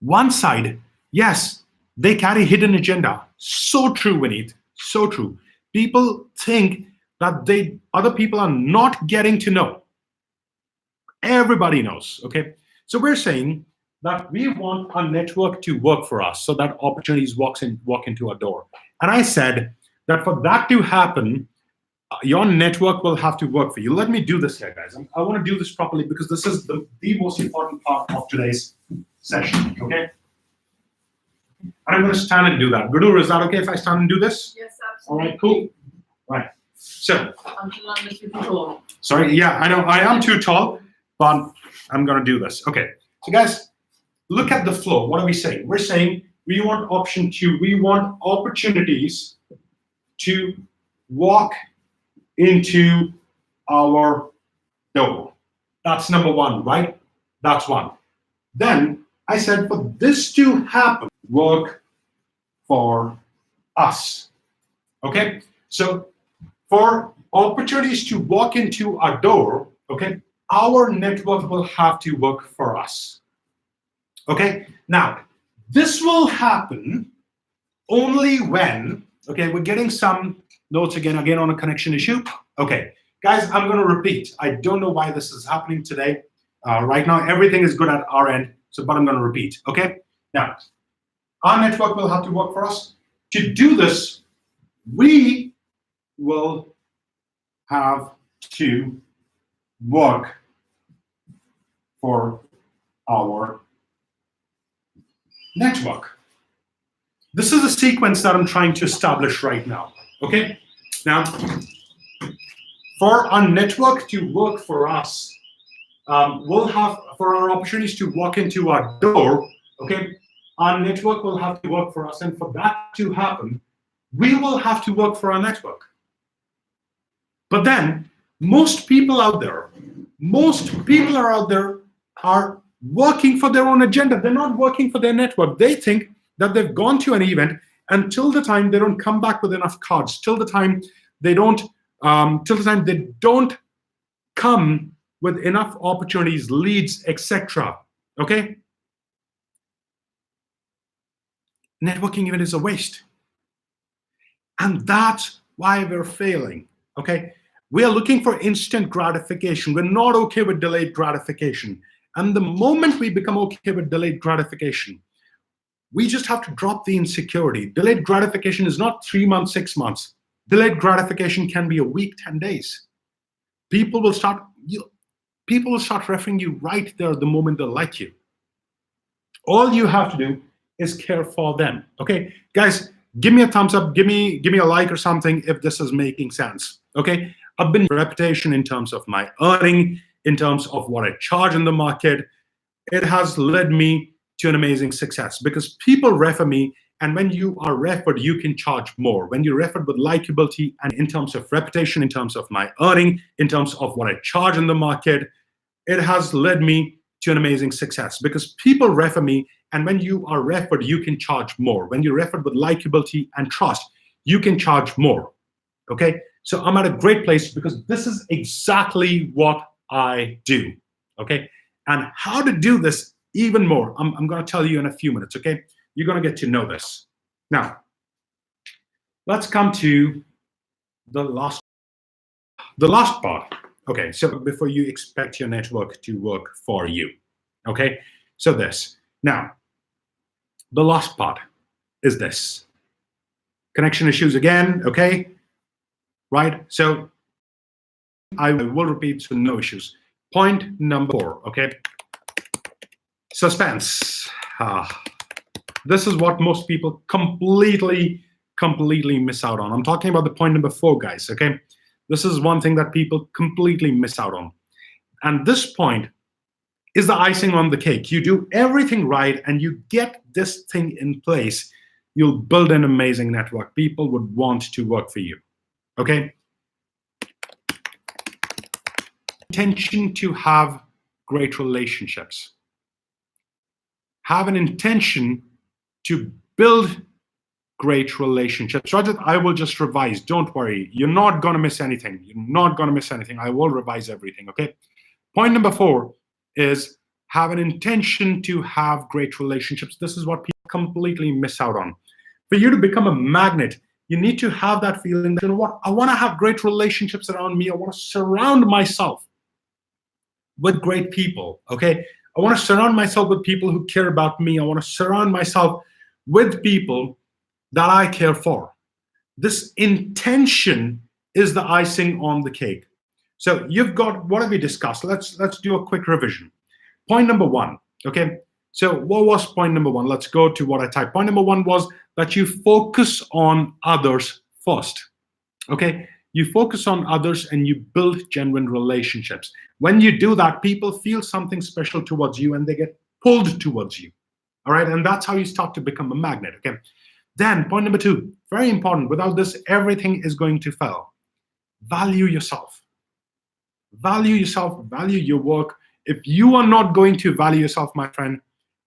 one side, yes, they carry hidden agenda. So true, Vineet. So true. People think that other people are not getting to know. Everybody knows. Okay, so we're saying that we want our network to work for us so that opportunities walk into our door. And I said that for that to happen, your network will have to work for you. Let me do this here, guys. I want to do this properly because this is the most important part of today's session, okay? And I'm going to stand and do that. Guru, is that okay if I stand and do this? Yes, absolutely. All right, cool. Right. So. Until unless you're too tall. Sorry, yeah, I know I am too tall, but I'm going to do this. Okay, so guys, look at the flow. What are we saying? We're saying we want option two. We want opportunities to walk into our door. That's number one, right? That's one. Then I said for this to happen, work for us. Okay? So for opportunities to walk into our door, okay, our network will have to work for us. Okay, now this will happen only when, okay, we're getting some notes again on a connection issue. Okay, guys, I'm going to repeat. I don't know why this is happening today. Right now, everything is good at our end, but I'm going to repeat. Okay, now our network will have to work for us. To do this, we will have to work for our network. This is a sequence that I'm trying to establish right now. Okay? Now, for our network to work for us, we'll have, for our opportunities to walk into our door, okay, our network will have to work for us. And for that to happen, we will have to work for our network. But then, most people are out there are working for their own agenda. They're not working for their network. They think that they've gone to an event, and till the time they don't come back with enough cards, till the time they don't come with enough opportunities, leads, etc. Okay? Networking event is a waste. And that's why we're failing. Okay? We are looking for instant gratification. We're not okay with delayed gratification. And the moment we become okay with delayed gratification, we just have to drop the insecurity. Delayed gratification is not 3 months, 6 months. Delayed gratification can be a week, 10 days. People will start referring you right there the moment they like you. All you have to do is care for them. Okay, guys, give me a thumbs up, give me a like or something if this is making sense. Okay, I've been reputation in terms of my earning, in terms of what I charge in the market. It has led me to an amazing success because people refer me, and when you are referred, you can charge more. When you're referred with likability and in terms of reputation, in terms of my earning, in terms of what I charge in the market, it has led me to an amazing success because people refer me, and when you are referred, you can charge more. When you're referred with likability and trust, you can charge more. Okay, so I'm at a great place because this is exactly what I do. Okay, and how to do this even more, I'm going to tell you in a few minutes. Okay, you're going to get to know this. Now, let's come to the last part. Okay, so before you expect your network to work for you. Okay, so this. Now, the last part is this. Connection issues again, okay? Right, so I will repeat, so no issues. Point number 4, okay? Suspense. This is what most people completely miss out on. I'm talking about the point number 4, guys, okay? This is one thing that people completely miss out on. And this point is the icing on the cake. You do everything right and you get this thing in place, you'll build an amazing network. People would want to work for you, okay? Intention to have great relationships. Have an intention to build great relationships. Rajat, I will just revise. Don't worry. You're not going to miss anything. You're not going to miss anything. I will revise everything, okay? Point number 4 is have an intention to have great relationships. This is what people completely miss out on. For you to become a magnet, you need to have that feeling that, you know what, I want to have great relationships around me. I want to surround myself with great people, okay? I want to surround myself with people who care about me. I want to surround myself with people that I care for. This intention is the icing on the cake. So you've got, what have we discussed? Let's do a quick revision. Point number 1, okay? So what was point number 1? Let's go to what I typed. Point number 1 was that you focus on others first, okay? You focus on others and you build genuine relationships. When you do that, people feel something special towards you and they get pulled towards you, all right? And that's how you start to become a magnet, okay? Then point number 2, very important. Without this, everything is going to fail. Value yourself. Value yourself, value your work. If you are not going to value yourself, my friend,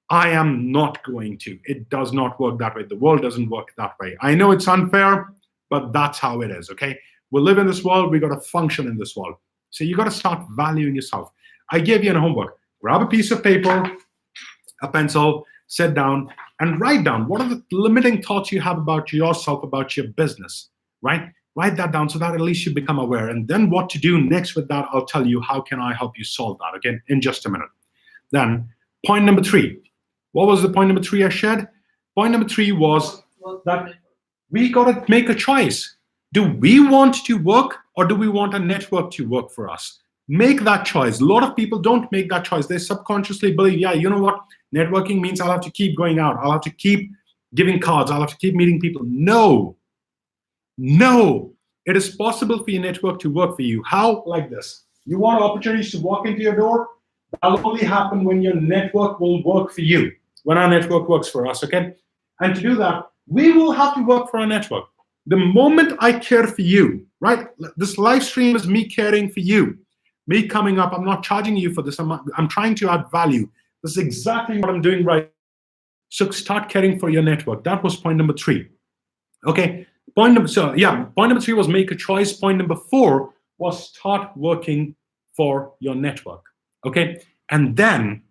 I am not going to. It does not work that way. The world doesn't work that way. I know it's unfair, but that's how it is, okay? We live in this world. We got to function in this world. So you got to start valuing yourself. I gave you a homework. Grab a piece of paper, a pencil, sit down, and write down what are the limiting thoughts you have about yourself, about your business, right? Write that down so that at least you become aware. And then what to do next with that, I'll tell you how can I help you solve that, okay, in just a minute. Then point number 3. What was the point number 3 I shared? Point number 3 was that we got to make a choice. Do we want to work or do we want a network to work for us? Make that choice. A lot of people don't make that choice. They subconsciously believe, yeah, you know what? Networking means I'll have to keep going out. I'll have to keep giving cards. I'll have to keep meeting people. No, no. It is possible for your network to work for you. How? Like this. You want opportunities to walk into your door? That'll only happen when your network will work for you, when our network works for us, okay? And to do that, we will have to work for our network. The moment I care for you, right? This live stream is me caring for you. Me coming up, I'm not charging you for this. I'm trying to add value. This is exactly what I'm doing right now. So start caring for your network. That was point number 3. Okay. Point number 3 was make a choice. Point number 4 was start working for your network. Okay. And then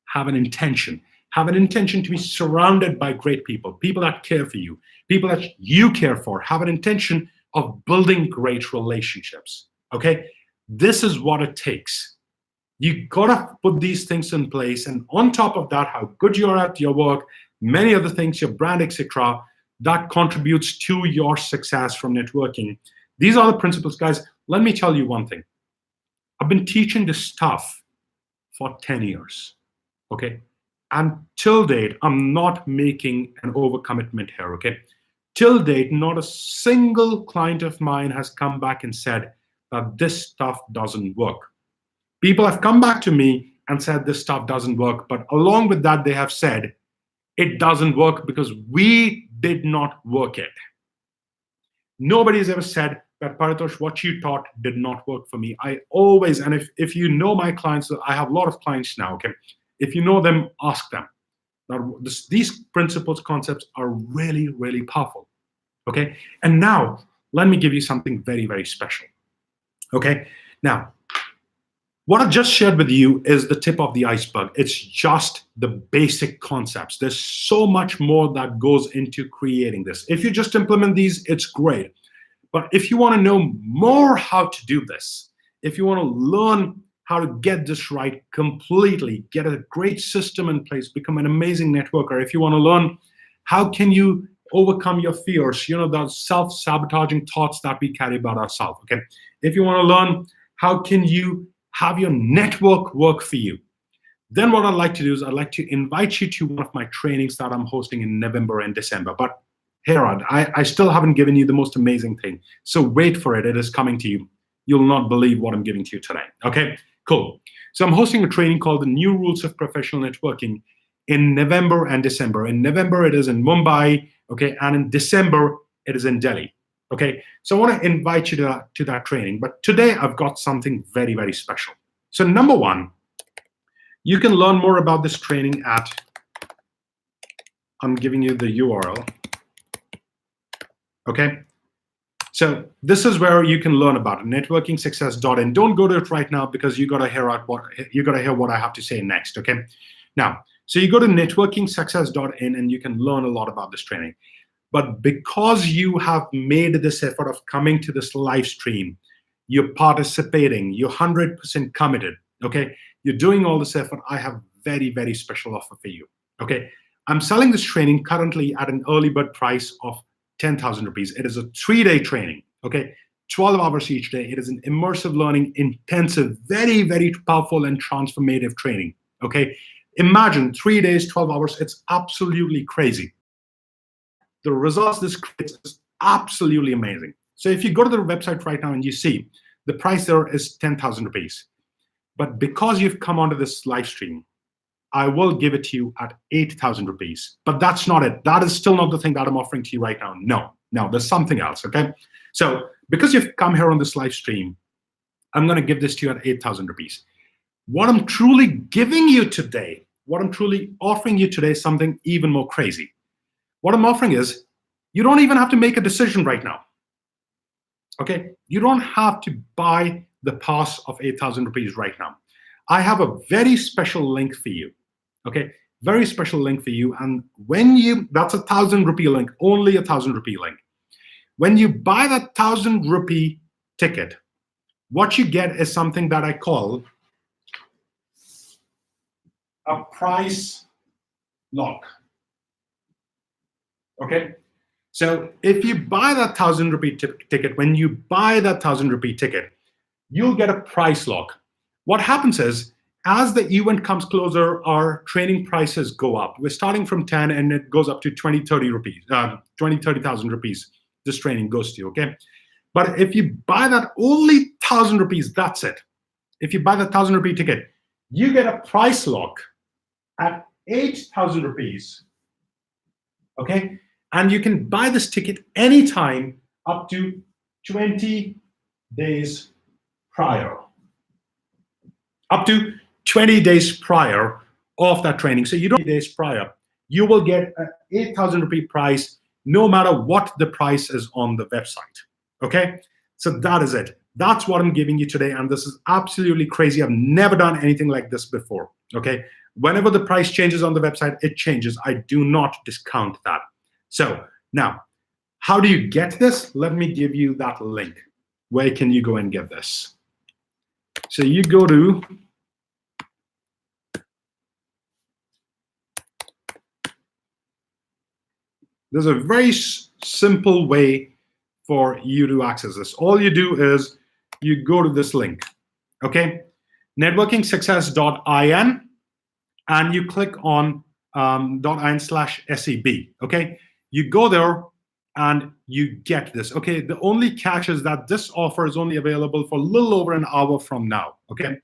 have an intention. Have an intention to be surrounded by great people, people that care for you, people that you care for. Have an intention of building great relationships. Okay. This is what it takes. You gotta put these things in place, and on top of that, how good you are at your work, many other things, your brand, etc., that contributes to your success from networking. These are the principles, guys. Let me tell you one thing. I've been teaching this stuff for 10 years, okay? And till date, I'm not making an overcommitment here, okay? Till date, not a single client of mine has come back and said that this stuff doesn't work. People have come back to me and said this stuff doesn't work, but along with that, they have said it doesn't work because we did not work it. Nobody has ever said that, Paritosh, what you taught did not work for me. I always, and if you know my clients, I have a lot of clients now, okay? If you know them, ask them. Now, these principles, concepts are really, really powerful, okay? And now, let me give you something very, very special, okay? Now, what I just shared with you is the tip of the iceberg. It's just the basic concepts. There's so much more that goes into creating this. If you just implement these, it's great. But if you want to know more how to do this, if you want to learn how to get this right completely, get a great system in place, become an amazing networker, if you want to learn how can you overcome your fears, those self-sabotaging thoughts that we carry about ourselves, okay? If you want to learn how can you have your network work for you, then what I'd like to do is I'd like to invite you to one of my trainings that I'm hosting in November and December. But Herod, I still haven't given you the most amazing thing. So wait for it. It is coming to you. You'll not believe what I'm giving to you today. Okay, cool. So I'm hosting a training called The New Rules of Professional Networking in November and December. In November, it is in Mumbai, okay, and in December, it is in Delhi. Okay, so I want to invite you to that training. But today, I've got something very, very special. So number 1, you can learn more about this training at, I'm giving you the URL. Okay, so this is where you can learn about it, networkingsuccess.in. Don't go to it right now because you got to hear what I have to say next. Okay, now, so you go to networkingsuccess.in and you can learn a lot about this training. But because you have made this effort of coming to this live stream, you're participating, you're 100% committed, okay? You're doing all this effort. I have very, very special offer for you, okay? I'm selling this training currently at an early bird price of 10,000 rupees. It is a 3-day training, okay? 12 hours each day. It is an immersive learning, intensive, very, very powerful and transformative training, okay? Imagine 3 days, 12 hours. It's absolutely crazy. The results this creates is absolutely amazing. So if you go to the website right now and you see the price there is 10,000 rupees. But because you've come onto this live stream, I will give it to you at 8,000 rupees. But that's not it. That is still not the thing that I'm offering to you right now. No, there's something else, okay? So because you've come here on this live stream, I'm going to give this to you at 8,000 rupees. What I'm truly giving you today, what I'm truly offering you today is something even more crazy. What I'm offering is you don't even have to make a decision right now. Okay? You don't have to buy the pass of 8,000 rupees right now. I have a very special link for you. Okay? Very special link for you. And that's a 1,000 rupee link, only a 1,000 rupee link. When you buy that 1,000 rupee ticket, what you get is something that I call a price lock. Okay, so if you buy that 1,000 rupee ticket, when you buy that 1,000 rupee ticket, you'll get a price lock. What happens is, as the event comes closer, our training prices go up. We're starting from 10 and it goes up to 20, 30 rupees, 20, 30,000 rupees. This training goes to, okay? But if you buy that only 1,000 rupees, that's it. If you buy the 1,000 rupee ticket, you get a price lock at 8,000 rupees, okay? And you can buy this ticket anytime up to 20 days prior. Up to 20 days prior of that training. So you don't days prior, you will get an 8,000 rupee price no matter what the price is on the website, okay? So that is it. That's what I'm giving you today, and this is absolutely crazy. I've never done anything like this before, okay? Whenever the price changes on the website, it changes. I do not discount that. So now, how do you get this? Let me give you that link. Where can you go and get this? So you go to there's a very simple way for you to access this. All you do is you go to this link, okay? networkingsuccess.in, and you click on .in/SEB, okay? You go there and you get this, okay? The only catch is that this offer is only available for a little over an hour from now, okay?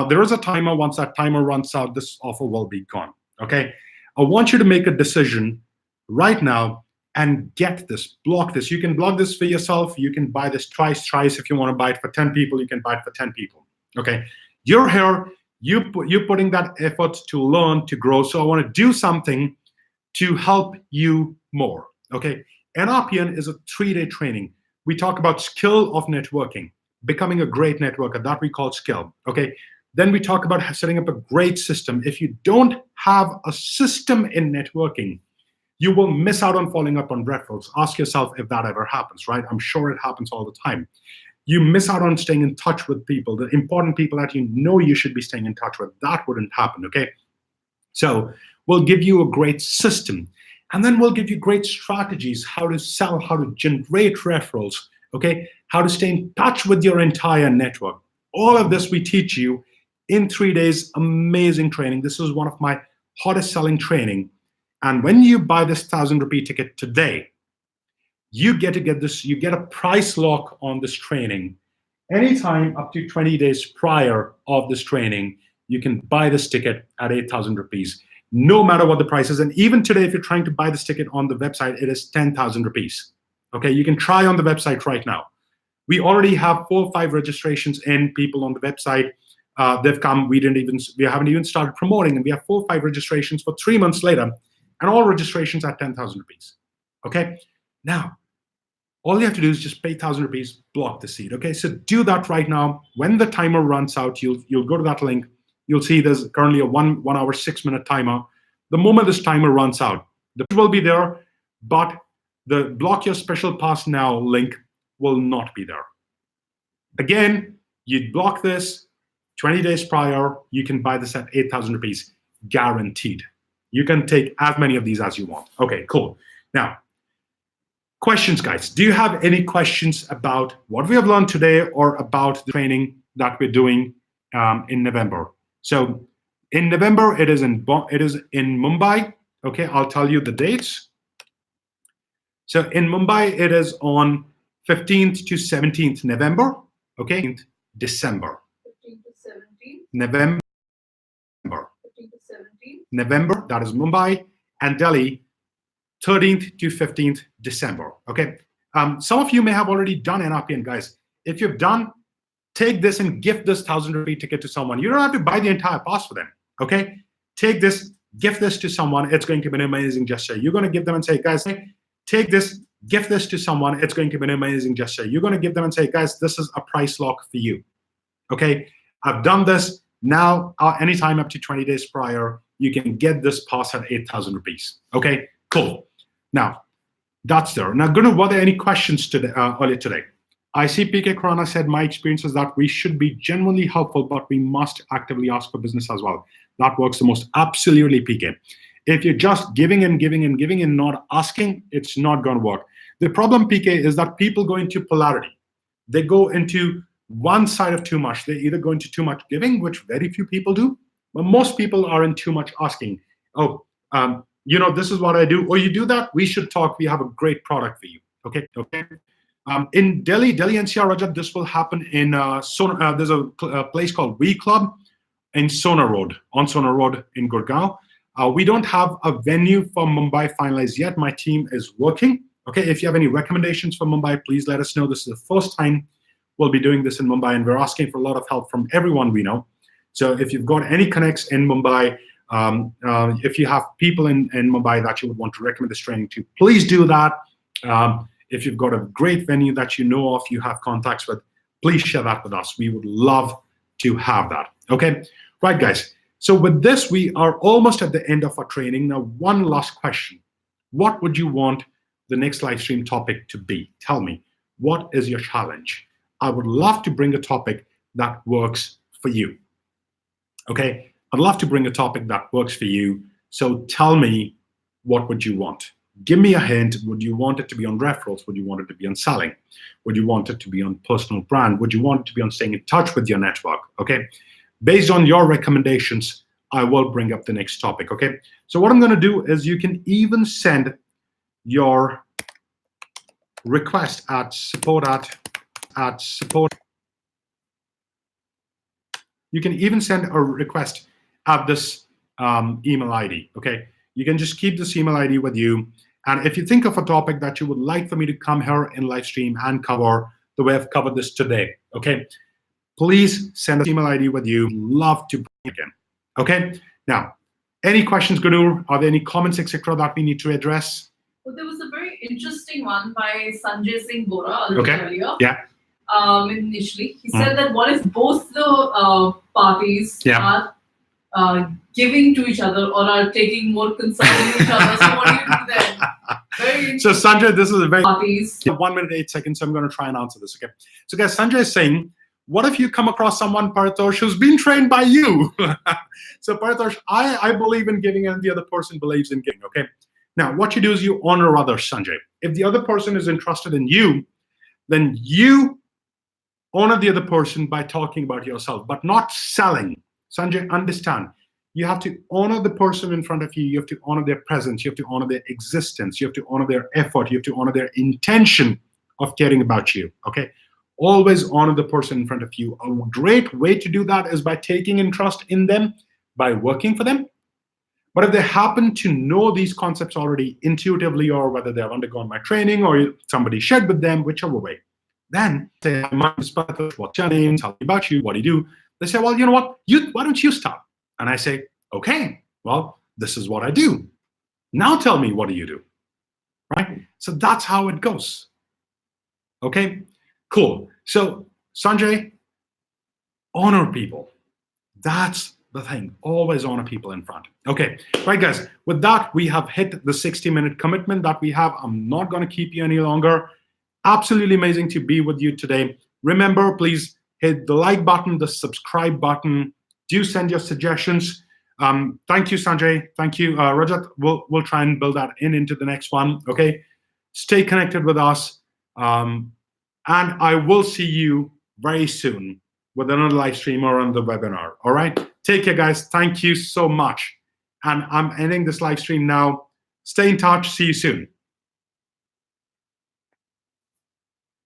There is a timer. Once that timer runs out, this offer will be gone, okay? I want you to make a decision right now and get this, block this. You can block this for yourself. You can buy this twice. If you want to buy it for 10 people, you can buy it for 10 people, okay? You're here, you're putting that effort to learn, to grow. So I want to do something to help you more, okay? NRPN is a 3-day training. We talk about skill of networking, becoming a great networker, that we call skill, okay? Then we talk about setting up a great system. If you don't have a system in networking, you will miss out on following up on referrals. Ask yourself if that ever happens, right? I'm sure it happens all the time. You miss out on staying in touch with people, the important people that you know you should be staying in touch with. That wouldn't happen, okay? So we'll give you a great system, and then we'll give you great strategies, how to sell, how to generate referrals, okay? How to stay in touch with your entire network. All of this we teach you in 3 days, amazing training. This is one of my hottest selling training. And when you buy this 1,000 rupee ticket today, you get a price lock on this training. Anytime up to 20 days prior of this training, you can buy this ticket at 8,000 rupees, no matter what the price is. And even today, if you're trying to buy this ticket on the website, it is 10,000 rupees. Okay, you can try on the website right now. We already have 4 or 5 registrations in, people on the website. They've come, we haven't even started promoting, and we have 4 or 5 registrations for 3 months later, and all registrations at 10,000 rupees, okay? Now, all you have to do is just pay 1,000 rupees, block the seat, okay? So do that right now. When the timer runs out, you'll go to that link. You'll see there's currently a 1 hour, 6-minute timer. The moment this timer runs out, the will be there, but the block your special pass now link will not be there. Again, you block this 20 days prior, you can buy this at 8,000 rupees, guaranteed. You can take as many of these as you want. Okay, cool. Now, questions, guys. Do you have any questions about what we have learned today or about the training that we're doing in November? So in November, it is in Mumbai. Okay, I'll tell you the dates. So in Mumbai, it is on 15th to 17th November. Okay, December. 15 to 17. November. 15 to 17. November, that is Mumbai, and Delhi, 13th to 15th December, okay? Some of you may have already done NRPN, guys. If you've done, take this and gift this 1,000 rupee ticket to someone. You don't have to buy the entire pass for them, okay? Take this, gift this to someone. It's going to be an amazing gesture. You're going to give them and say, guys, take this, gift this to someone. It's going to be an amazing gesture. You're going to give them and say, guys, this is a price lock for you, okay? I've done this. Now, anytime up to 20 days prior, you can get this pass at 8,000 rupees. Okay, cool. Now, that's there. Now, were there any questions today, earlier today? I see PK Khurana said, my experience is that we should be genuinely helpful, but we must actively ask for business as well. That works the most. Absolutely, PK. If you're just giving and giving and giving and not asking, it's not going to work. The problem, PK, is that people go into polarity. They go into one side of too much. They either go into too much giving, which very few people do, but most people are in too much asking. Oh, this is what I do. Oh, you do that? We should talk. We have a great product for you. Okay. In Delhi NCR, Rajat, this will happen in there's a place called We Club in Sona Road, on Sona Road in Gurgaon. We don't have a venue for Mumbai finalized yet. My team is working. Okay, if you have any recommendations for Mumbai, please let us know. This is the first time we'll be doing this in Mumbai, and we're asking for a lot of help from everyone we know. So if you've got any connects in Mumbai, if you have people in Mumbai that you would want to recommend this training to, please do that. If you've got a great venue that you know of, you have contacts with, please share that with us. We would love to have that. Okay, right, guys. So with this, we are almost at the end of our training. Now, one last question. What would you want the next live stream topic to be? Tell me, what is your challenge? I would love to bring a topic that works for you. Okay, I'd love to bring a topic that works for you. So tell me, what would you want? Give me a hint. Would you want it to be on referrals? Would you want it to be on selling? Would you want it to be on personal brand? Would you want it to be on staying in touch with your network? Okay, based on your recommendations, I will bring up the next topic. Okay, so what I'm going to do is you can even send your request at support. You can even send a request at this email ID. Okay, you can just keep this email ID with you. And if you think of a topic that you would like for me to come here in live stream and cover the way I've covered this today, okay, please send an email ID with you. Love to bring it again. Okay, now, any questions, Gunur? Are there any comments, etc., that we need to address? Well, there was a very interesting one by Sanjay Singh Bora earlier. Yeah. Initially, he said that what if both the parties are giving to each other or are taking more concern in each other? So what do you do then? Very so Sanjay, this is a very parties. 1 minute 8 seconds. So I'm going to try and answer this. Okay. So guys, Sanjay is saying, what if you come across someone, Paritosh, who's been trained by you? So Paritosh, I believe in giving and the other person believes in giving. Okay. Now, what you do is you honor others, Sanjay. If the other person is interested in you, then you honor the other person by talking about yourself, but not selling. Sanjay, understand. You have to honor the person in front of you. You have to honor their presence. You have to honor their existence. You have to honor their effort. You have to honor their intention of caring about you, okay? Always honor the person in front of you. A great way to do that is by taking interest in them, by working for them. But if they happen to know these concepts already intuitively, or whether they have undergone my training or somebody shared with them, whichever way, then say, what's your name? Tell me about you. What do you do? They say, well, you know what? Why don't you start? And I say, okay, well, this is what I do. Now tell me, what do you do? Right? So that's how it goes. Okay, cool. So Sanjay, honor people. That's the thing. Always honor people in front. Okay, right, guys. With that, we have hit the 60-minute commitment that we have. I'm not going to keep you any longer. Absolutely amazing to be with you today. Remember, please hit the like button, the subscribe button. Do send your suggestions. Thank you, Sanjay. Thank you, Rajat. We'll try and build that into the next one. Okay, stay connected with us, and I will see you very soon with another live stream or on the webinar. All right, take care, guys. Thank you so much, and I'm ending this live stream now. Stay in touch. See you soon.